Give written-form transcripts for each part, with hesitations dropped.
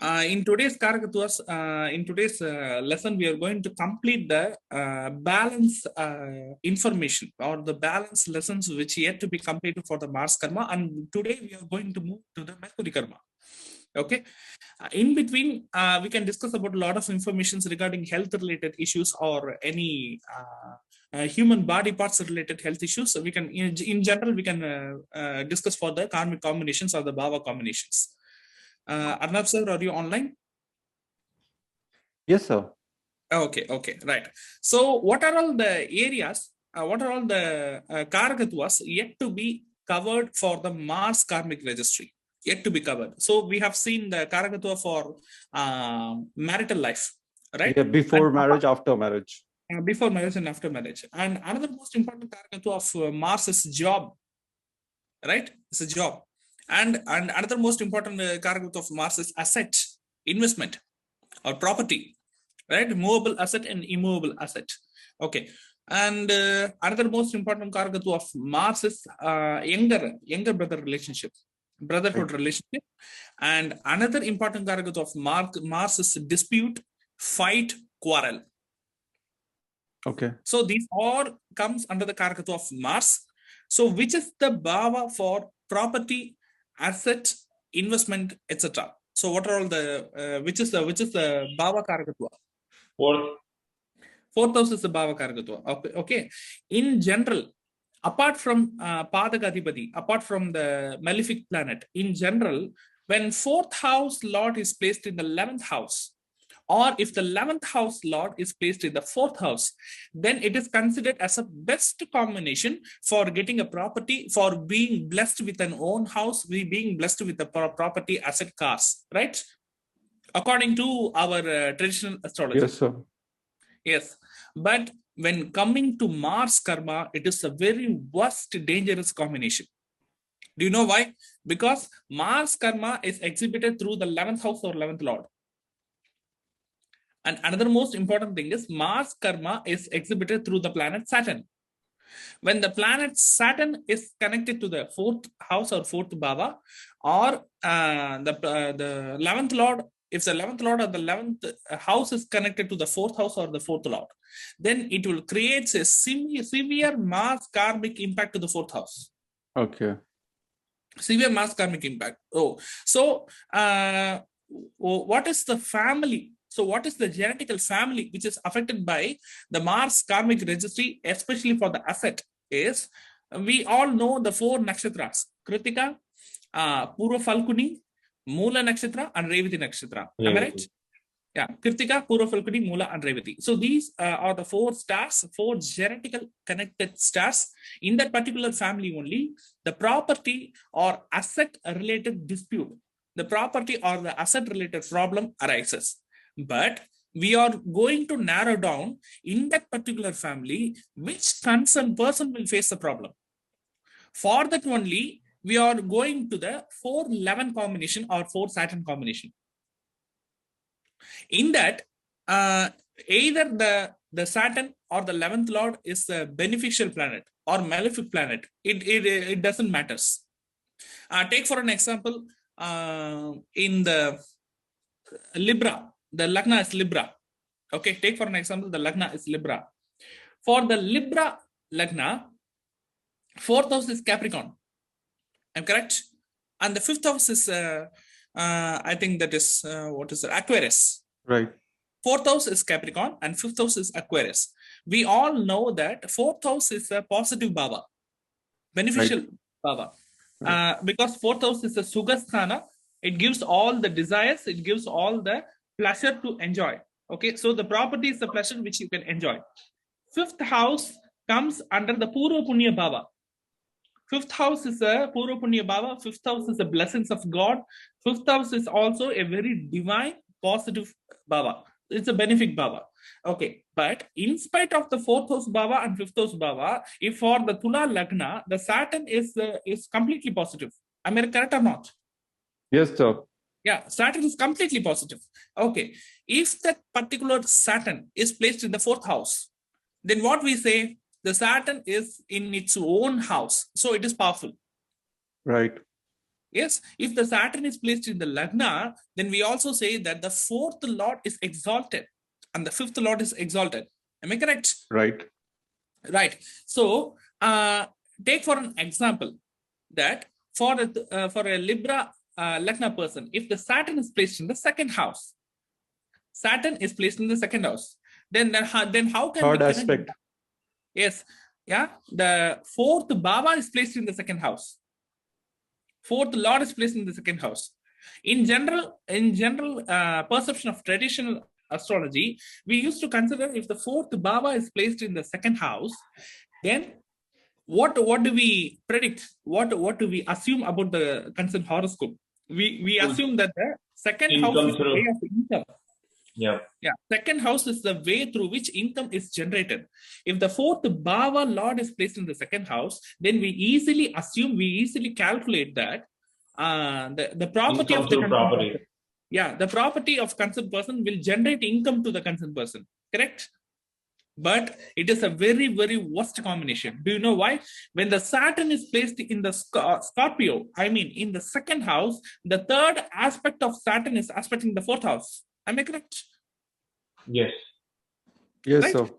In today's Karakatwas, in today's lesson, we are going to complete the balance information or the balance lessons which yet to be completed for the Mars Karma. And today we are going to move to the Mercury Karma. Okay. In between, we can discuss about a lot of informations regarding health related issues or any human body parts related health issues. So we can, in general, we can discuss for the karmic combinations or the Bhava combinations. Arnab sir, are you online? Yes, sir. Okay, right. So, what are all the areas? What are all the Karakatwas yet to be covered for the Mars karmic registry? Yet to be covered. So, we have seen the Karakatwa for marital life, right? Yeah, before marriage, after marriage. Before marriage and after marriage. And another most important Karakatwa of Mars is job, right? It's a job. And another most important Karakatwa of Mars is asset, investment or property, right? Movable asset and immovable asset. Okay. And another most important Karakatwa of Mars is younger brother relationship, brotherhood relationship. And another important Karakatwa of Mars is dispute, fight, quarrel. Okay. So these all comes under the Karakatwa of Mars. So which is the Bhava for property, asset, investment, etc. So what are all the which is the Bhava Karakatwa? Fourth house is the Bhava Karakatwa. Okay. In general, apart from Padagadipati, apart from the malefic planet, in general, when fourth house Lord is placed in the 11th house, or if the 11th house Lord is placed in the fourth house, then it is considered as a best combination for getting a property, for being blessed with an own house, being blessed with a property asset cars, right? According to our traditional astrology. Yes, sir. Yes. But when coming to Mars karma, it is a very worst dangerous combination. Do you know why? Because Mars karma is exhibited through the 11th house or 11th Lord. And another most important thing is Mars karma is exhibited through the planet Saturn. When the planet Saturn is connected to the fourth house or fourth bhava, or the 11th Lord, if the 11th Lord or the 11th house is connected to the fourth house or the fourth Lord, then it will create a severe Mars karmic impact to the fourth house. Okay. Severe Mars karmic impact. So what is the family? So what is the genetical family which is affected by the Mars karmic registry, especially for the asset, is we all know the 4 nakshatras: Kritika, Purva Falguni, Moola nakshatra, and Revati nakshatra. Am I right? Yeah, Kritika, Purva Falguni, Moola, and Revati. So these are the 4 stars, 4 genetical connected stars. In that particular family only, the property or asset related dispute, the property or the asset related problem arises. But we are going to narrow down in that particular family which concerned person will face the problem. For that only, we are going to the 4-11 combination or 4 Saturn combination. In that, either the Saturn or the 11th Lord is a beneficial planet or malefic planet. It doesn't matter. Take for an example, in the Libra, the Lagna is Libra. Okay, take for an example, the Lagna is Libra. For the Libra Lagna, 4th house is Capricorn. I'm correct? And the 5th house is, I think that is, what is it? Aquarius. Right. 4th house is Capricorn and 5th house is Aquarius. We all know that 4th house is a positive bhava, beneficial bhava. Because 4th house is a Sugasthana. It gives all the desires, it gives all the pleasure to enjoy. Okay, so the property is the pleasure which you can enjoy. 5th house comes under the Purva Punya Bhava. 5th house is a Purva Punya Bhava. 5th house is the blessings of God. 5th house is also a very divine, positive Bhava. It's a benefic Bhava. Okay, but in spite of the 4th house Bhava and 5th house Bhava, if for the Tula Lagna, the Saturn is completely positive. Am I correct or not? Yes, sir. Yeah, Saturn is completely positive. Okay, if that particular Saturn is placed in the 4th house, then what we say, the Saturn is in its own house, so it is powerful. Right. Yes, if the Saturn is placed in the Lagna, then we also say that the fourth lord is exalted and the fifth lord is exalted. Am I correct? Right. Right. So, take for an example that for a Libra Lagna person, if the Saturn is placed in the second house, Saturn is placed in the second house, then how can we Third connect? aspect. Yes, yeah. The fourth Baba is placed in the second house. Fourth lord is placed in the second house. In general perception of traditional astrology, we used to consider if the fourth Baba is placed in the second house, then what do we predict? What do we assume about the concerned horoscope? We assume that the second house Income is the through. way of income. Yeah. Yeah, second house is the way through which income is generated. If the fourth Baba Lord is placed in the second house, then we easily calculate that the property Income of the through concerned property. person, yeah, the property of concerned person will generate income to the concerned person. Correct? But it is a very, very worst combination. Do you know why? When the Saturn is placed in the Scorpio, I mean, in the second house, the third aspect of Saturn is aspecting the fourth house. Am I correct? Yes. Yes, Right? sir.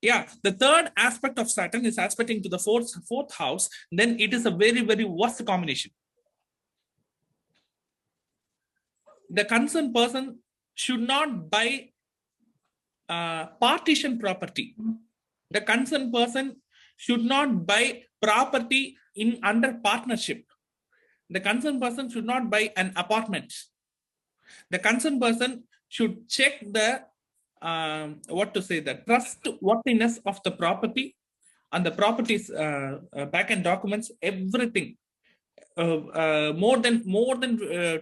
Yeah, the third aspect of Saturn is aspecting to the fourth house. Then it is a very, very worst combination. The concerned person should not buy partition property. The concerned person should not buy property in under partnership. The concerned person should not buy an apartment. The concerned person should check the the trustworthiness of the property and the property's back-end documents, everything more than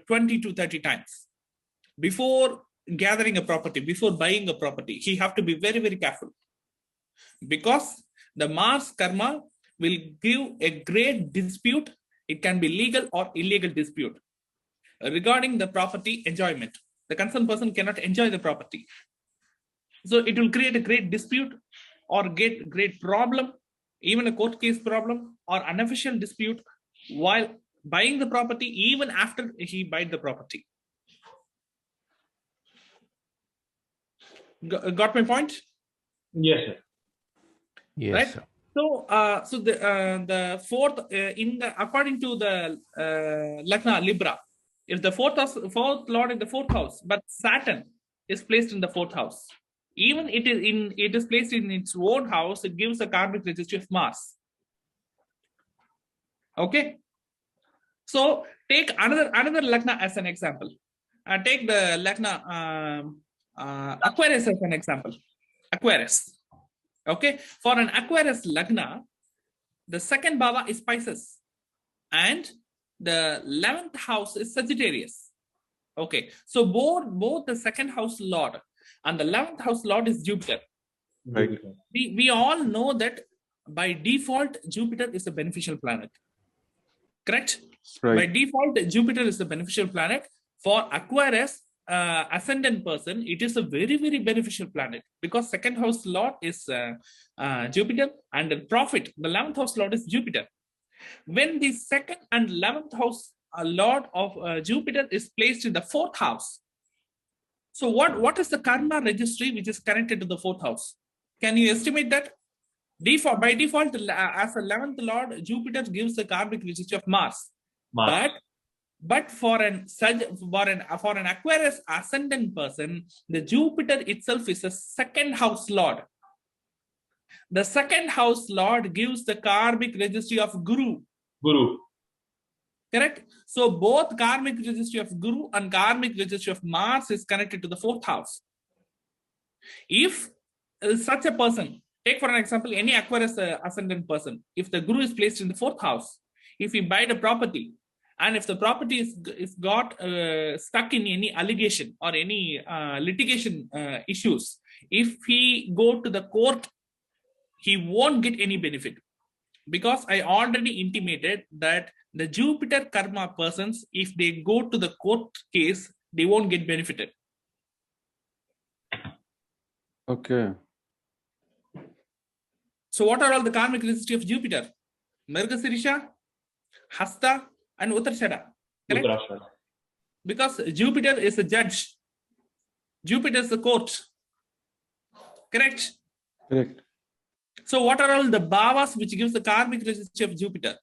20 to 30 times before gathering a property, before buying a property. He have to be very, very careful, because the Mars karma will give a great dispute. It can be legal or illegal dispute regarding the property enjoyment. The concerned person cannot enjoy the property. So it will create a great dispute or get great problem, even a court case problem or unofficial dispute while buying the property, even after he buy the property. Got my point? Yes, sir. Yes, Right? sir. So the fourth according to the Lagna Libra, if the fourth lord in the fourth house, but Saturn is placed in the fourth house, even it is placed in its own house, it gives a karmic registry of Mars. Okay. So take another Lagna as an example. Take the Lagna Aquarius as an example. Aquarius. Okay, for an Aquarius Lagna, the second Baba is Pisces and the 11th house is Sagittarius. Okay, so both the second house Lord and the 11th house Lord is Jupiter. Right. We all know that by default, Jupiter is a beneficial planet. Correct? Right. By default, Jupiter is a beneficial planet. For Aquarius, ascendant person, it is a very, very beneficial planet, because second house lord is Jupiter, and the prophet, the 11th house lord is Jupiter. When the second and 11th house lord of Jupiter is placed in the fourth house, so what is the karma registry which is connected to the fourth house? Can you estimate that? By default, as 11th lord, Jupiter gives the karmic registry of Mars. Mars. But for an Aquarius ascendant person, the Jupiter itself is a second house lord. The second house lord gives the karmic registry of Guru. Guru. Correct? So both karmic registry of Guru and karmic registry of Mars is connected to the fourth house. If such a person, take for an example, any Aquarius ascendant person, if the Guru is placed in the fourth house, if he buy the property, and if the property is got stuck in any allegation or any litigation issues, if he go to the court, he won't get any benefit, because I already intimated that the Jupiter karma persons, if they go to the court case, they won't get benefited. Okay. So what are all the karmic registry of Jupiter? Margasirisha, Hasta, and Uttarshada. Correct? lokeshwaran. Because Jupiter is a judge. Jupiter is the court. Correct? Correct. So what are all the bhavas which gives the karmic registry of Jupiter?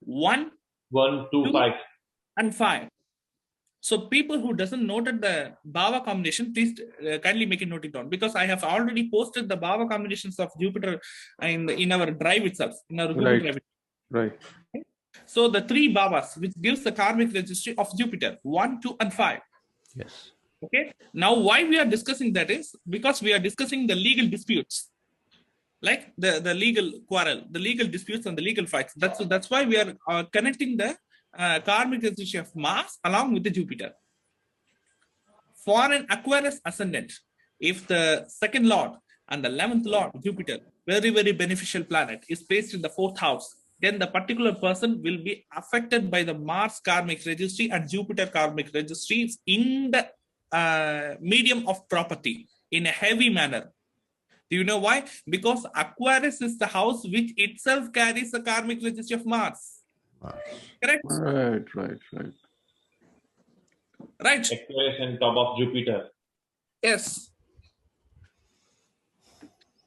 1, 1, 2, 2, 5. and 5. So people who doesn't noted the bhava combination, please kindly make it note it down, because I have already posted the bhava combinations of Jupiter in our drive itself, in our Google Right. Drive. Right. So the 3 bhavas which gives the karmic registry of Jupiter, 1, 2, and 5. Yes. Okay. Now why we are discussing that is because we are discussing the legal disputes, like the legal quarrel, the legal disputes and the legal fights. That's why we are connecting the karmic registry of Mars along with the Jupiter. For an Aquarius ascendant, if the second lord and the 11th lord, Jupiter, very, very beneficial planet, is placed in the 4th house, then the particular person will be affected by the Mars karmic registry and Jupiter karmic registries in the medium of property in a heavy manner. Do you know why? Because Aquarius is the house which itself carries the karmic registry of Mars. Mars. Correct? Right. Right. Right. Right. Aquarius on top of Jupiter. Yes.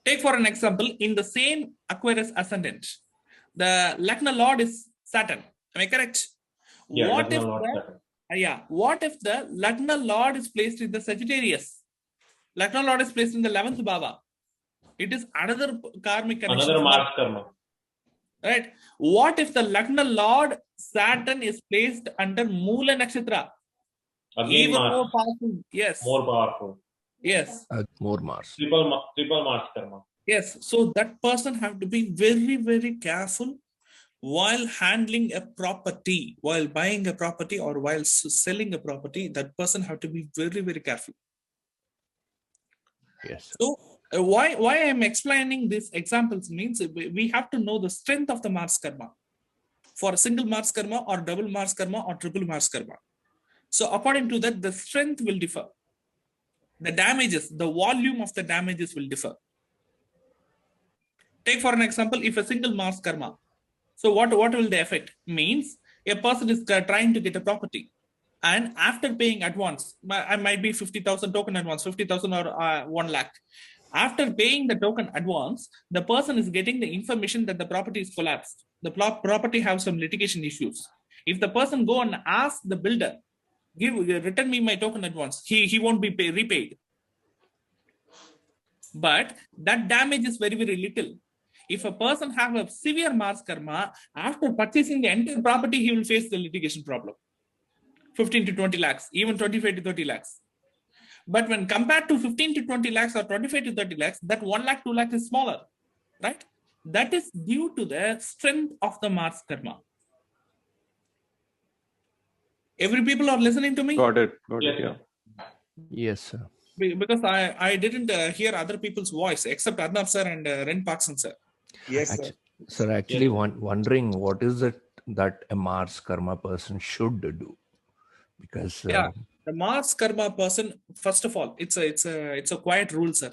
Take for an example, in the same Aquarius ascendant, the Lagna Lord is Saturn. Am I correct? Yeah, What Lagna if Lord the, Saturn. what if the Lagna Lord is placed in the Sagittarius? Lagna Lord is placed in the 11th bhava. It is another karmic connection. Another Mars karma. Right? What if the Lagna Lord Saturn is placed under Moola Nakshatra? Again Even Mars. more powerful. Yes. More powerful. Yes. More Mars. Triple Mars karma. Yes. So that person have to be very, very careful while handling a property, while buying a property or while selling a property. That person have to be very, very careful. Yes. So why I'm explaining these examples means we have to know the strength of the Mars karma for a single Mars karma or double Mars karma or triple Mars karma. So according to that, the strength will differ. The damages, the volume of the damages will differ. Take for an example, if a single Mars karma. So what will the effect? Means a person is trying to get a property, and after paying advance, I might be 50,000 token advance, 50,000 or 1 lakh. After paying the token advance, the person is getting the information that the property is collapsed. The property have some litigation issues. If the person go and ask the builder, return me my token advance, he won't be repaid. But that damage is very, very little. If a person have a severe Mars karma, after purchasing the entire property, he will face the litigation problem. 15 to 20 lakhs, even 25 to 30 lakhs. But when compared to 15 to 20 lakhs or 25 to 30 lakhs, that 1 lakh, 2 lakh is smaller, right? That is due to the strength of the Mars karma. Every people are listening to me? Got it. Got Yes, it. sir. Yeah. Yes, sir. Because I didn't hear other people's voice except Arnab sir and Ren Parkson sir. Yes, sir. Sir, actually wondering what is it that a Mars karma person should do? Because Yeah, the Mars karma person, first of all, it's a quiet rule, sir.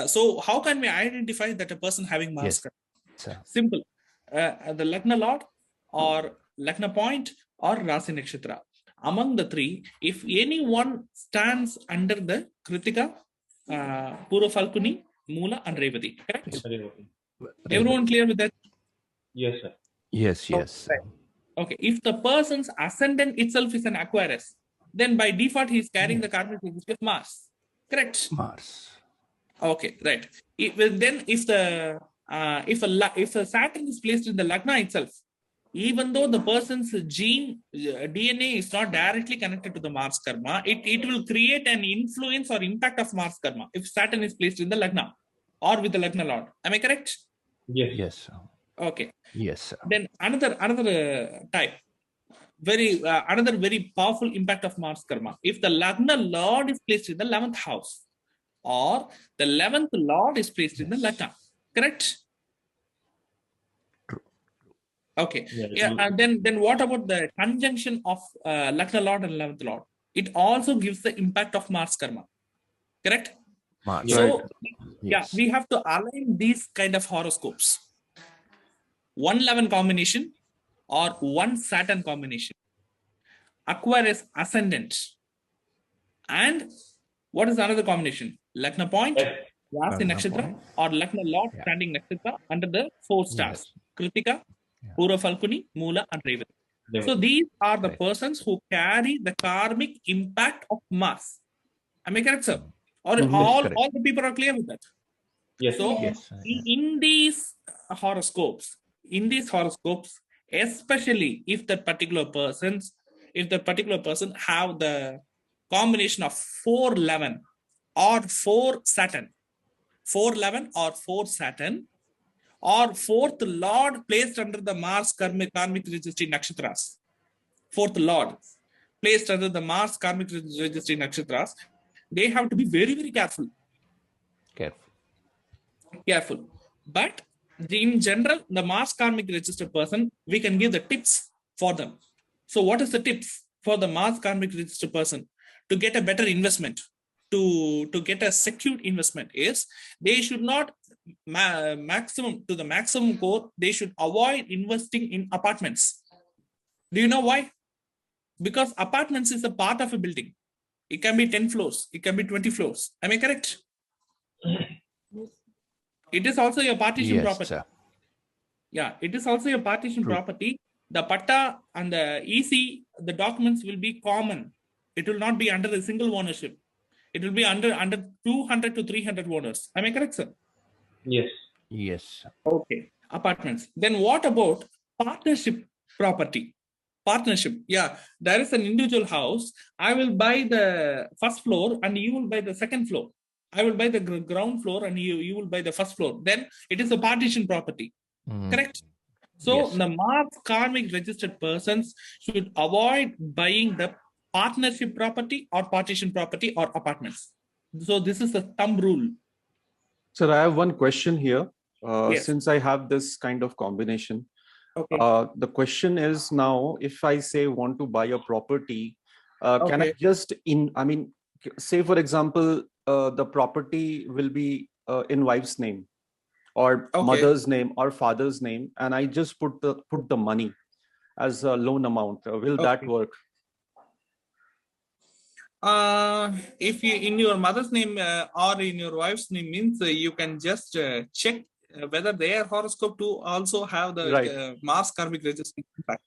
So how can we identify that a person having Mars Yes, karma? sir. Simple. The Lagna Lord or Lagna Point or Rasi Nakshatra. Among the 3, if anyone stands under the Kritika, Purva Falguni, Moola and Revati. Correct? Revati. Everyone clear with that? Yes, sir. Yes, yes. Okay. If the person's ascendant itself is an Aquarius, then by default he is carrying the karmic registry of Mars. Correct? Mars. Okay, right. Then if a Saturn is placed in the Lagna itself, even though the person's gene DNA is not directly connected to the Mars karma, it will create an influence or impact of Mars karma if Saturn is placed in the Lagna or with the Lagna Lord. Am I correct? Yes. Yes, sir. Okay. Yes, sir. Then another type, another very powerful impact of Mars karma. If the Lagna Lord is placed in the 11th house, or the 11th Lord is placed in the Lagna, correct? Okay. Yeah. And then what about the conjunction of Lagna Lord and 11th Lord? It also gives the impact of Mars karma, correct? Mars. So Yes. yeah, we have to align these kind of horoscopes. 111 combination or 1 Saturn combination. Aquarius ascendant. And what is another combination? Lagna point, Yes. Rasi Lagna Nakshatra, point. or Lagna Lord Yeah. standing Nakshatra under the 4 stars. Yes. Kritika, Yeah. Pura Falguni, Moola, and Revati. Yes. So these are the Right. persons who carry the karmic impact of Mars. Am I correct, sir? Or Mhm. all Correct. the people are clear with that? Yes. So Yes. in these horoscopes, especially if the particular person have the combination of 411 or 4 Saturn, or fourth Lord placed under the Mars karmic registry nakshatras, fourth Lord placed under the Mars karmic registry nakshatras, they have to be very, very careful. But in general, the Mars karmic registered person, we can give the tips for them. So what is the tips for the Mars karmic registered person to get a better investment, to get a secured investment, is they should not maximum core, they should avoid investing in apartments. Do you know why? Because apartments is a part of a building. It can be 10 floors, it can be 20 floors. Am I correct? It is also a partition Yes, property. sir. Yeah, it is also a partition True. property. The patta and the EC, the documents will be common. It will not be under a single ownership. It will be under 200 to 300 owners. Am I correct, sir? Yes. Yes, sir. Okay. Apartments. Then what about partnership property? Partnership. Yeah, there is an individual house. I will buy the first floor and you will buy the second floor. I will buy the ground floor and you will buy the first floor. Then it is a partition property. Correct? So Yes, sir. the Mars karmic registered persons should avoid buying the partnership property or partition property or apartments. So this is the thumb rule. Sir, I have one question here. Yes. Since I have this kind of combination, Okay. the question is now, if I say want to buy a property, can I Okay. just say for example, the property will be in wife's name or Okay. mother's name or father's name, and I just put the money as a loan amount. Will that Okay. work? If you in your mother's name or in your wife's name means you can just check whether their horoscope to also have the Right. Mars karmic registry impact.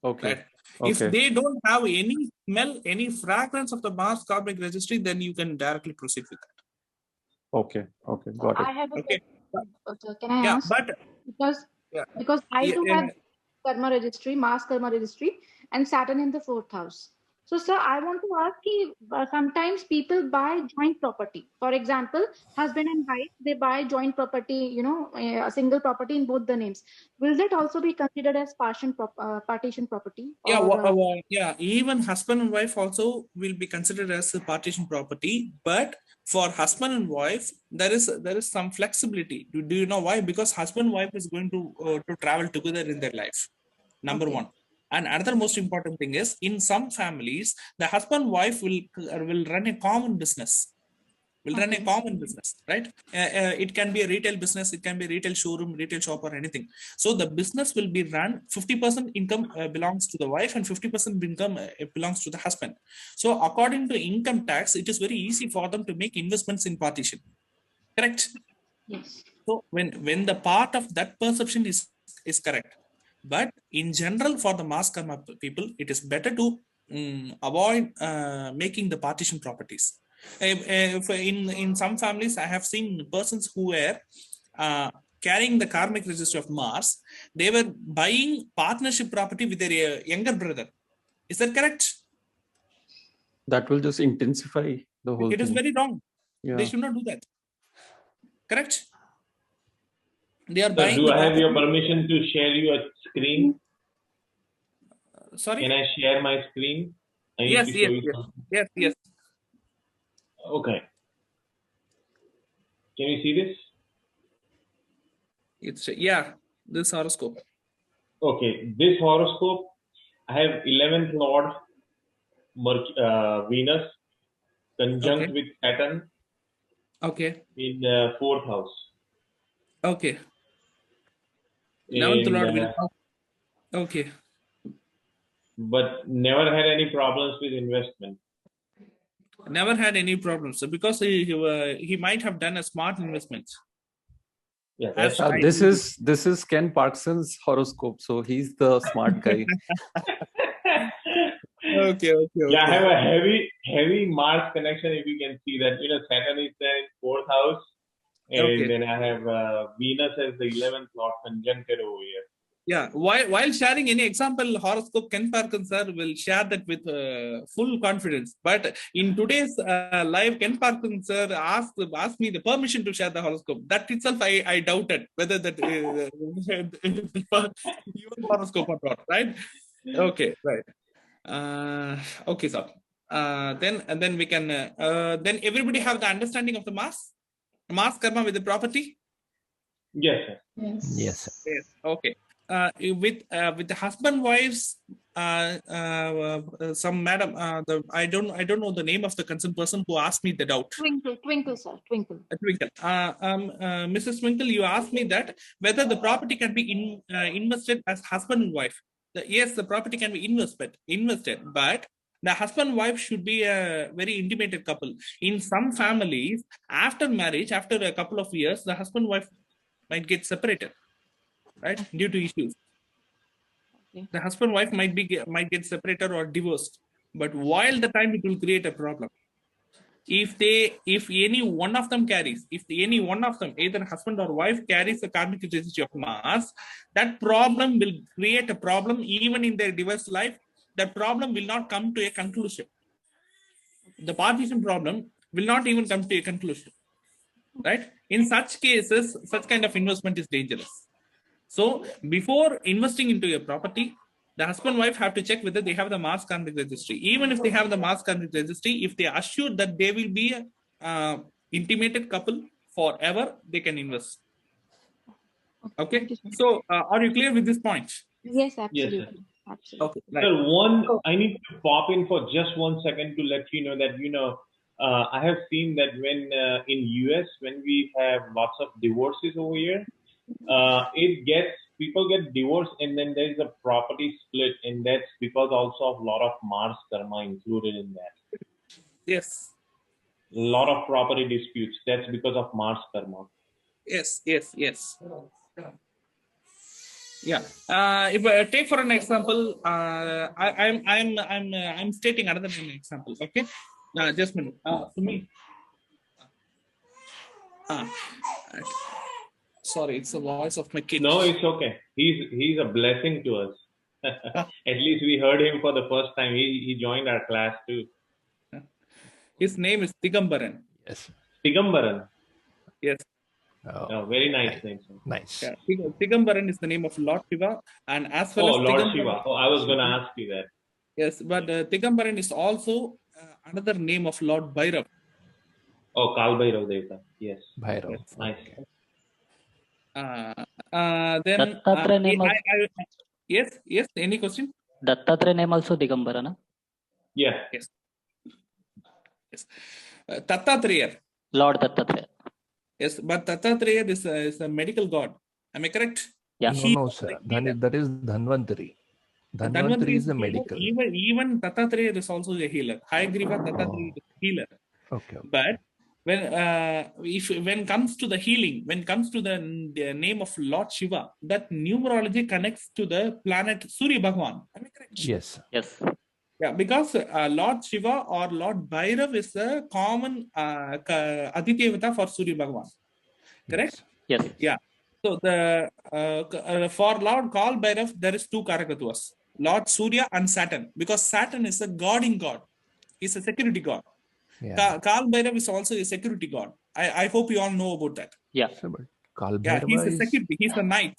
Okay. Right. If Okay. they don't have any smell, any fragrance of the Mars karmic registry, then you can directly proceed with that. Okay. Okay. Got it. I have a Okay. question. Can I Yeah, ask? but yeah. Because I Yeah, too yeah. have karma registry, Mars karma registry, and Saturn in the 4th house. So, sir, I want to ask you, sometimes people buy joint property. For example, husband and wife, they buy joint property, a single property in both the names. Will that also be considered as partition property? Yeah, Or yeah, even husband and wife also will be considered as a partition property, but for husband and wife there is some flexibility. Do you know why? Because husband and wife is going to travel together in their life, number Okay. one. And another most important thing is, in some families the husband and wife will run a common business, right? It can be a retail business, it can be a retail showroom, retail shop, or anything. So the business will be run, 50% income belongs to the wife and 50% income belongs to the husband. So according to income tax, it is very easy for them to make investments in partition. Correct? Yes. So when the part of that perception is correct, but in general for the Mars karma people, it is better to avoid making the partition properties. In some families, I have seen persons who were carrying the karmic register of Mars. They were buying partnership property with their younger brother. Is that correct? That will just intensify the whole It is thing. very wrong. Yeah. They should not do that. Correct? They are Sir, buying do the I have your property. permission to share your screen? Sorry? Can I share my screen? I need Yes, to show yes, you yes. something. Yes. Okay. Can you see this? It's this horoscope. Okay. This horoscope, I have 11th Lord Venus conjunct Okay. with Saturn Okay. in 4th house. Okay. 11th In Lord will. Okay. but never had any problems with investment. Never had any problems. So because he might have done a smart investment. Yeah, As that's I- This is Ken Parkinson's horoscope, so he's the smart guy. Okay. Yeah, I have a heavy Mars connection. If you can see that, Saturn is there in 4th house, and Okay. then I have Venus as the 11th lord conjuncted over here. Yeah, while sharing any example horoscope, Ken Parkin sir will share that with full confidence. But in today's live, Ken Parkin sir asked me the permission to share the horoscope. That itself, I doubted whether that your horoscope or not. Right? Okay, right. Okay, sir. Then we can. Then everybody have the understanding of the mass karma with the property. Yes, sir. Yes, sir. Yes. Okay. With the husband wives, some madam, I don't know the name of the concerned person who asked me the doubt. Twinkle, sir. Twinkle. Twinkle. Mrs. Twinkle, you asked me that whether the property can be invested as husband and wife. Yes, the property can be invested, but the husband and wife should be a very intimated couple. In some families, after marriage, after a couple of years, the husband and wife might get separated, right, due to issues. Okay. The husband and wife might get separated or divorced, but while the time it will create a problem. If any one of them, either husband or wife, carries the karmic registry of Mars, that problem will create a problem even in their divorce life. That problem will not come to a conclusion. The partition problem will not even come to a conclusion, right? In such cases, such kind of investment is dangerous. So before investing into a property, the husband and wife have to check whether they have the Mars karmic registry. Even if they have the Mars karmic registry, if they are assured that they will be a intimated couple forever, they can invest. Okay. Thank you, sir. So are you clear with this point? Yes, Yes, absolutely. sir. Absolutely. Okay. Right. Sir, I need to pop in for just 1 second to let you know that I have seen that when in US when we have lots of divorces over here, people get divorced and then there is a property split, and that's because also of a lot of Mars karma included in that. Yes. A lot of property disputes. That's because of Mars karma. Yes. Yeah. If I take for an example, I'm stating another example. Okay. Just a minute. For me. Sorry, it's the voice of my kid. No, it's okay. He's a blessing to us. At least we heard him for the first time. He joined our class too. His name is Tigambaran. Yes. Tigambaran. Yes. Oh, very nice name. Sir. Nice. Yeah. Tigambaran is the name of Lord Shiva, and as well Oh, as Lord Tigambaran, Shiva. Oh, I was going to ask you that. Yes, but Tigambaran is also another name of Lord Bhairav. Oh, Kal Bhairav Devata. Yes. Bhairav. Nice. Okay. Then Dattatra name yes. Any question? Dattatra name also Digambara, na? Yeah. Yes. Tattatreya. Lord Dattatra. Yes, but Tattatreya is a medical god. Am I correct? Yeah. No, sir. That is Dhanvantari. Dhanvantari is the medical. Even Tattatreya is also a healer. Hayagriva Tattatreya is a healer. Okay. But when comes to the healing, when comes to the name of Lord Shiva, that numerology connects to the planet Surya Bhagwan. Am I correct? Yes. Yes. Yeah, because Lord Shiva or Lord Bhairav is a common Aditya for Surya Bhagwan. Correct? Yes. Yeah. So the for Lord Kal Bhairav, there is two Karakattvas, Lord Surya and Saturn, because Saturn is a guarding god. He's a security god. Yeah. Kal Bhairav is also a security god. I hope you all know about that. Yeah. So, but Kal Yeah, he's Bhairava a is security. He's a knight.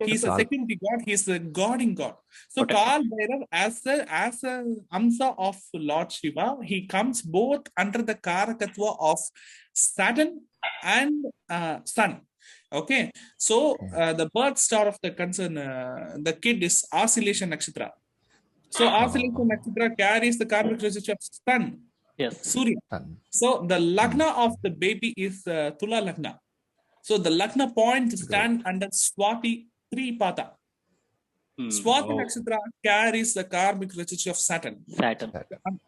He's a security god. He's a guarding god. So Kal Bhairav, as a Amsa of Lord Shiva, he comes both under the Karakatva of Saturn and Sun. Okay. So the birth star of the concern, the kid is Oscillation Nakshatra. So Oscillation Nakshatra carries the karmic registry of Sun. Yes. Surya. So the lagna of the baby is Tula lagna. So the lagna point stand under Swati Tripata. Swati Oh. Nakshatra carries the karmic registry of Saturn. Saturn.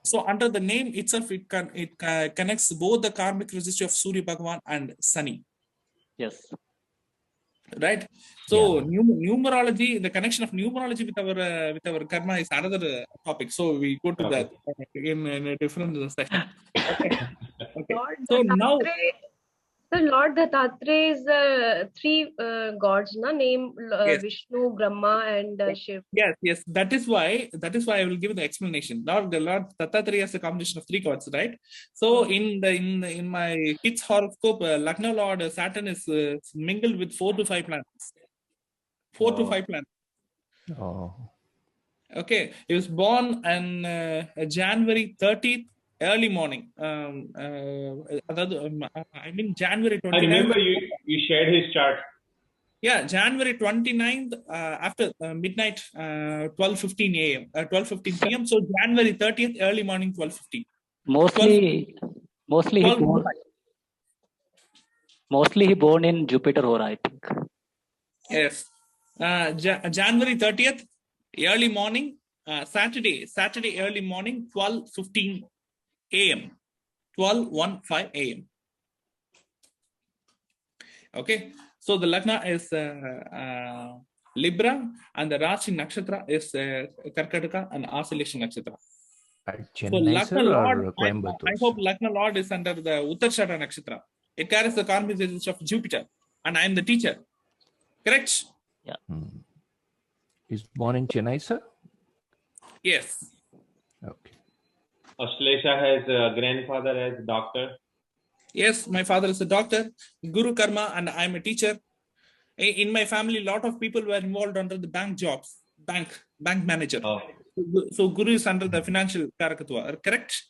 So under the name itself, it connects both the karmic registry of Surya Bhagavan and Sunny. Yes. Right. So Yeah. numerology, the connection of numerology with our karma is another topic. So we go to that in a different session. Okay. Okay. Lord So now, Lord Dattatreya is three gods, na? Name Yes. Vishnu, Brahma, and Shiv. yes, that is why I will give the explanation. Lord Dattatreya is a combination of three gods, right? So in my kids' horoscope, Lagna Lord Saturn is mingled with 4 to 5 planets. 4 to 5 planets. Oh. Okay, he was born on January 30th, early morning. I mean January 29th. I remember you shared his chart. Yeah, January 29th after midnight, 12:15 a.m. 12:15 p.m. So January 30th, early morning, 12:15. Mostly he born in Jupiter Hora, I think. Yes. January 30th, early morning, Saturday early morning, 12:15 a.m. 12:15 a.m. Okay. So the Lagna is Libra and the Rashi Nakshatra is Karkataka and Oscillation Nakshatra. At So Chennai, Lagna sir, Lord, or Coimbatore? I hope Lagna Lord is under the Uttarshada Nakshatra. It carries the karmic registry of Jupiter, and I am the teacher. Correct? He's born in Chennai, sir? Yes. Okay. Ashlesha has a grandfather as doctor. Yes, my father is a doctor, Guru Karma, and I am a teacher. In my family, a lot of people were involved under the bank jobs, bank manager. Oh. So Guru is under the financial Karakatwa, correct?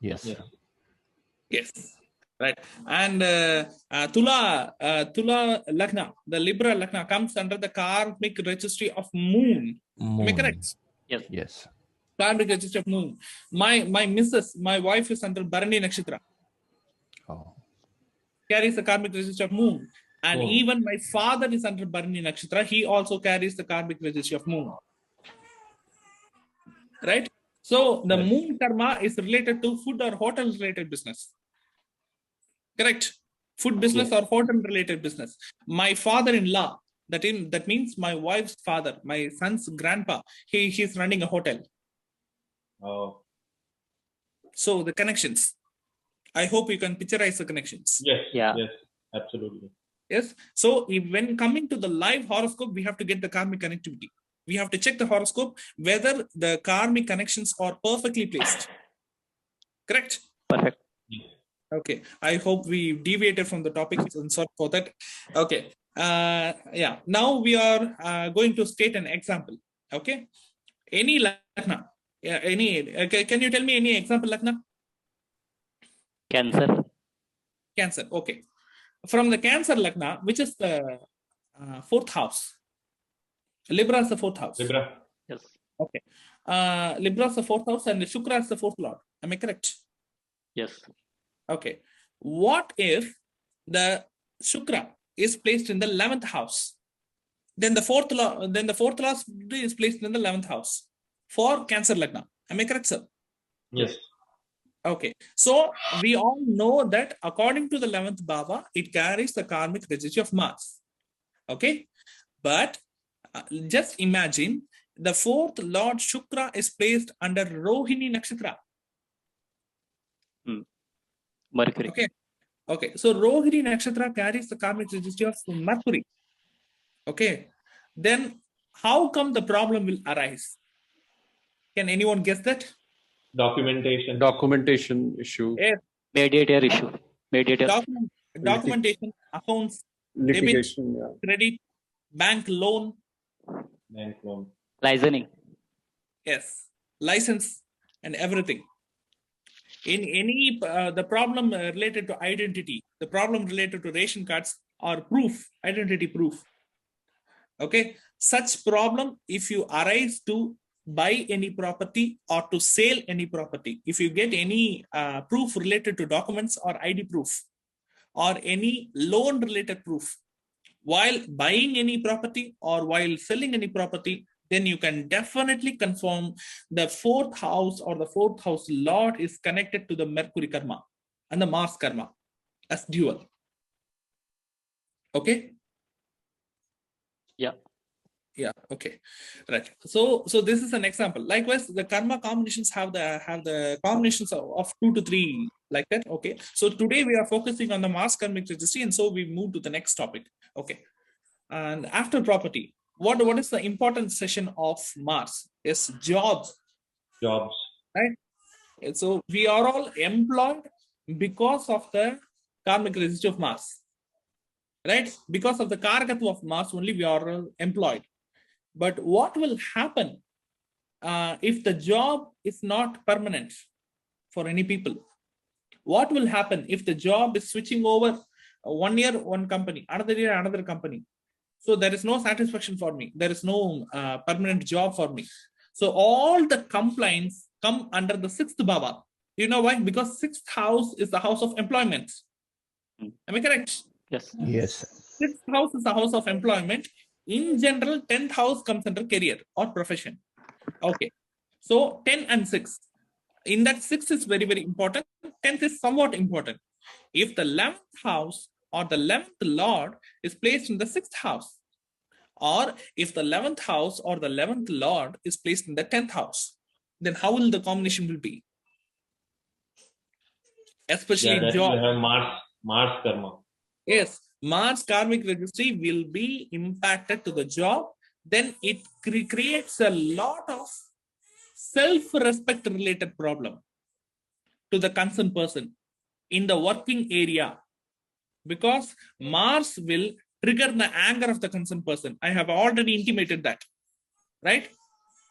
Yes. Yes. Yes. Right. And Tula Lagna, the Libra Lagna comes under the karmic registry of Moon. Am I correct? Yes. Karmic registry of Moon. My wife is under Bharani Nakshatra. Oh. Carries the karmic registry of Moon. And even my father is under Bharani Nakshatra. He also carries the karmic registry of Moon. Right? So the Moon karma is related to food or hotel related business. Correct? Food business or hotel related business. My father-in-law, that means my wife's father, my son's grandpa, he's running a hotel. Oh. So the connections. I hope you can picturize the connections. Yes. Yeah. Yes. Absolutely. Yes. So when coming to the live horoscope, we have to get the karmic connectivity. We have to check the horoscope whether the karmic connections are perfectly placed. Correct? Perfect. Okay. I hope we deviated from the topic and sorry for that. Okay. Yeah. Now we are going to state an example. Okay. Any Lagna. Yeah. Can you tell me any example Lagna? Cancer. Okay. From the Cancer Lagna, which is the fourth house. Libra is the fourth house. Libra. Yes. Okay. Libra is the fourth house and Shukra is the fourth lord. Am I correct? Yes. Okay. What if the Shukra is placed in the 11th house? Then the fourth lord is placed in the 11th house for Cancer Lagna. Am I correct, sir? Yes. Okay. So we all know that according to the 11th Bhava, it carries the karmic registry of Mars. Okay. But just imagine the fourth Lord Shukra is placed under Rohini Nakshatra. Mercury. Okay. So Rohini Nakshatra carries the karmic registry of Mercury. Okay. Then how come the problem will arise? Can anyone guess that? Documentation issue. Yes. Mediator issue. Documentation, accounts, Litigation. debit, credit, bank loan. Bank loan. Licensing. Yes. License and everything. In any the problem related to identity, the problem related to ration cards or proof, identity proof. Okay. Such problem, if you arise to buy any property or to sell any property, if you get any proof related to documents or ID proof or any loan related proof, while buying any property or while selling any property, then you can definitely confirm the fourth house or the fourth house lord is connected to the Mercury karma and the Mars karma as dual. Okay. Yeah. Yeah. Okay. Right. So this is an example. Likewise, the karma combinations have the combinations of 2 to 3 like that. Okay. So today we are focusing on the Mars karmic registry, and so we move to the next topic. Okay. And after property, what is the important session of Mars? Is jobs, Jobs. right? And so we are all employed because of the karmic registry of Mars, right? Because of the karakatva of Mars only we are all employed. But what will happen if the job is not permanent for any people? What will happen if the job is switching over 1 year, one company, another year, another company? So there is no satisfaction for me. There is no permanent job for me. So all the complaints come under the sixth bhava. You know why? Because sixth house is the house of employment. Am I correct? Yes. Yes. Sixth house is the house of employment. In general, 10th house comes under career or profession. Okay. So 10 and 6. In that 6 is very, very important. 10th is somewhat important. If the 11th house or the 11th lord is placed in the 6th house, or if the 11th house or the 11th lord is placed in the 10th house, then how will the combination will be? Especially Yeah, that job. will have Mars karma. Yes, Mars karmic registry will be impacted to the job. Then it creates a lot of self-respect related problem to the concerned person in the working area, because Mars will trigger the anger of the concerned person. I have already intimated that, right?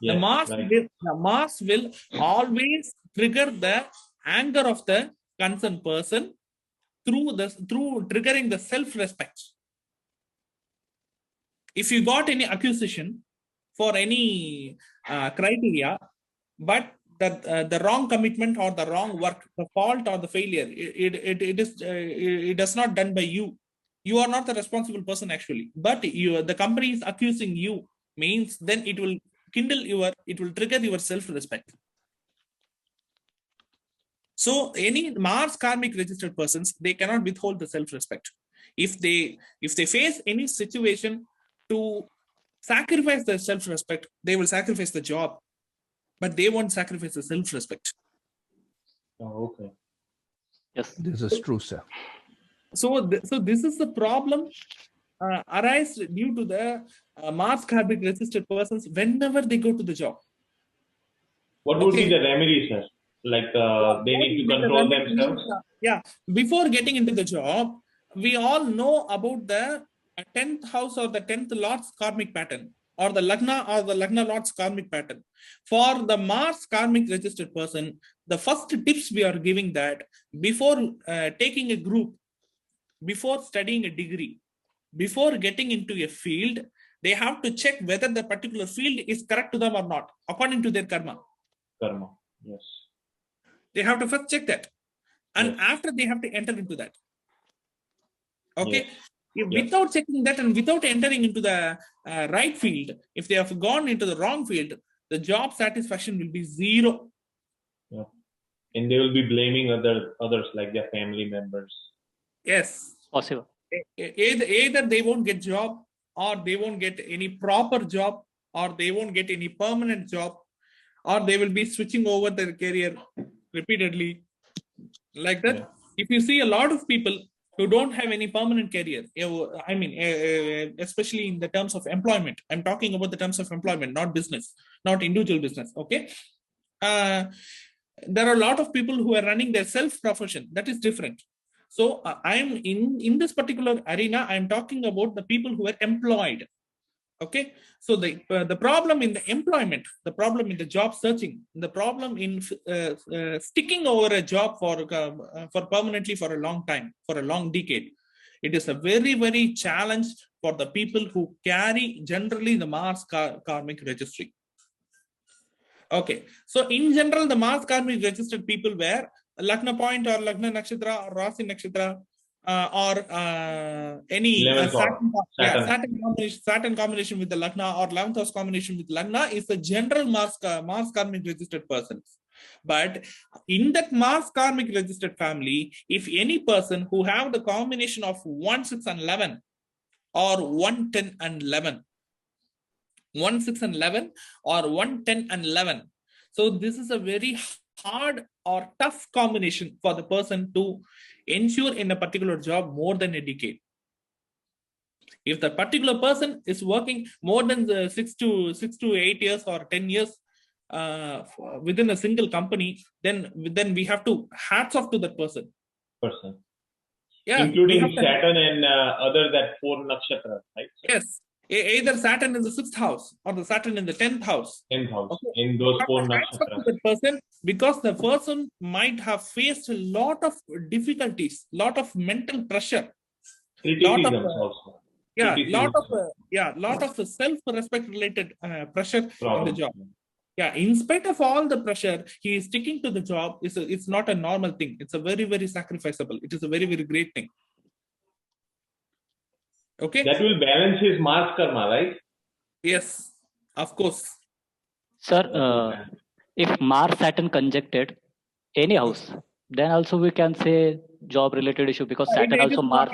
Yes, The Mars will always trigger the anger of the concerned person through triggering the self-respect. If you got any accusation for any criteria, but the wrong commitment or the wrong work, the fault or the failure, it is not done by you. You are not the responsible person actually, but the company is accusing you, means then it will trigger your self-respect. So any Mars karmic registered persons, they cannot withhold the self-respect. If they face any situation to sacrifice their self-respect, they will sacrifice the job, but they won't sacrifice the self-respect. Oh, okay. Yes. This is true, sir. So this is the problem arise due to the Mars karmic registered persons whenever they go to the job. What would be the remedy, sir? Like they need to control themselves? Yeah. Before getting into the job, we all know about the 10th house or the 10th lord's karmic pattern, or the Lagna lord's karmic pattern. For the Mars karmic registered person, the first tips we are giving that before taking a group, before studying a degree, before getting into a field, they have to check whether the particular field is correct to them or not, according to their karma. Karma, yes. They have to first check that. And yes. after they have to enter into that. Okay. Yes. Without checking that and without entering into the right field, if they have gone into the wrong field, the job satisfaction will be zero. Yeah. And they will be blaming others like their family members. Yes. Possible. Either they won't get job, or they won't get any proper job, or they won't get any permanent job, or they will be switching over their career repeatedly like that. Yeah. If you see a lot of people who don't have any permanent career, I mean, especially in the terms of employment, I'm talking about the terms of employment, not business, not individual business. Okay. There are a lot of people who are running their self profession. That is different. So I'm in this particular arena, I'm talking about the people who are employed. Okay, so the problem in the employment, the problem in the job searching, the problem in sticking over a job for permanently for a long time, for a long decade, it is a very, very challenge for the people who carry generally the Mars karmic registry. Okay, so in general, the Mars karmic registered people were Lagna point or Lagna nakshatra or Rasi nakshatra or any 11th lord, Saturn. Saturn combination with the Lagna or 11th house combination with Lagna is a general Mars karmic registered person. But in that Mars karmic registered family, if any person who have the combination of 1, 6 and 11 or 1, 10 and 11, 1, 6 and 11 or 1, 10 and 11. So this is a very hard or tough combination for the person to ensure in a particular job more than a decade. If the particular person is working more than the 6 to 8 years or 10 years within a single company, then we have to hats off to that person. Yeah, including Saturn and other that 4 nakshatras, right? Yes. Either Saturn in the 6th house or the Saturn in the 10th house. 10th house, okay. In those 4 nakshatras. The person, because the person might have faced a lot of difficulties, lot of mental pressure, lot of self-respect related pressure in the job. Yeah, in spite of all the pressure, he is sticking to the job. It's not a normal thing. It's a very, very sacrificable. It is a very, very great thing. Okay. That will balance his Mars karma, right? Yes, of course. Sir, if Mars Saturn conjuncted any house, then also we can say job related issue, because Saturn also Mars.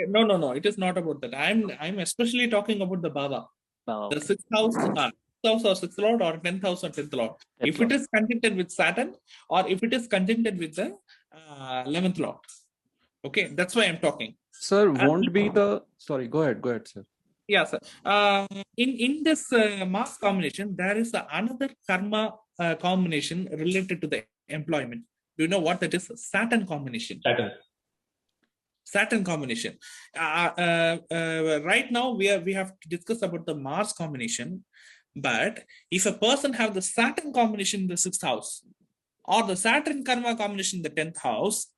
No, it is not about that. I'm especially talking about the Baba. Okay. The 6th house, 6th house or 6th lord or 10th house or 10th lord. If it is conjuncted with Saturn or if it is conjuncted with the 11th lord. Okay, that's why I'm talking. Sir, won't be the... Sorry, go ahead, sir. Yeah, sir. In this Mars combination, there is another karma combination related to the employment. Do you know what that is? Saturn combination. Saturn combination. Right now, we have discussed about the Mars combination. But if a person have the Saturn combination in the 6th house or the Saturn karma combination in the 10th house,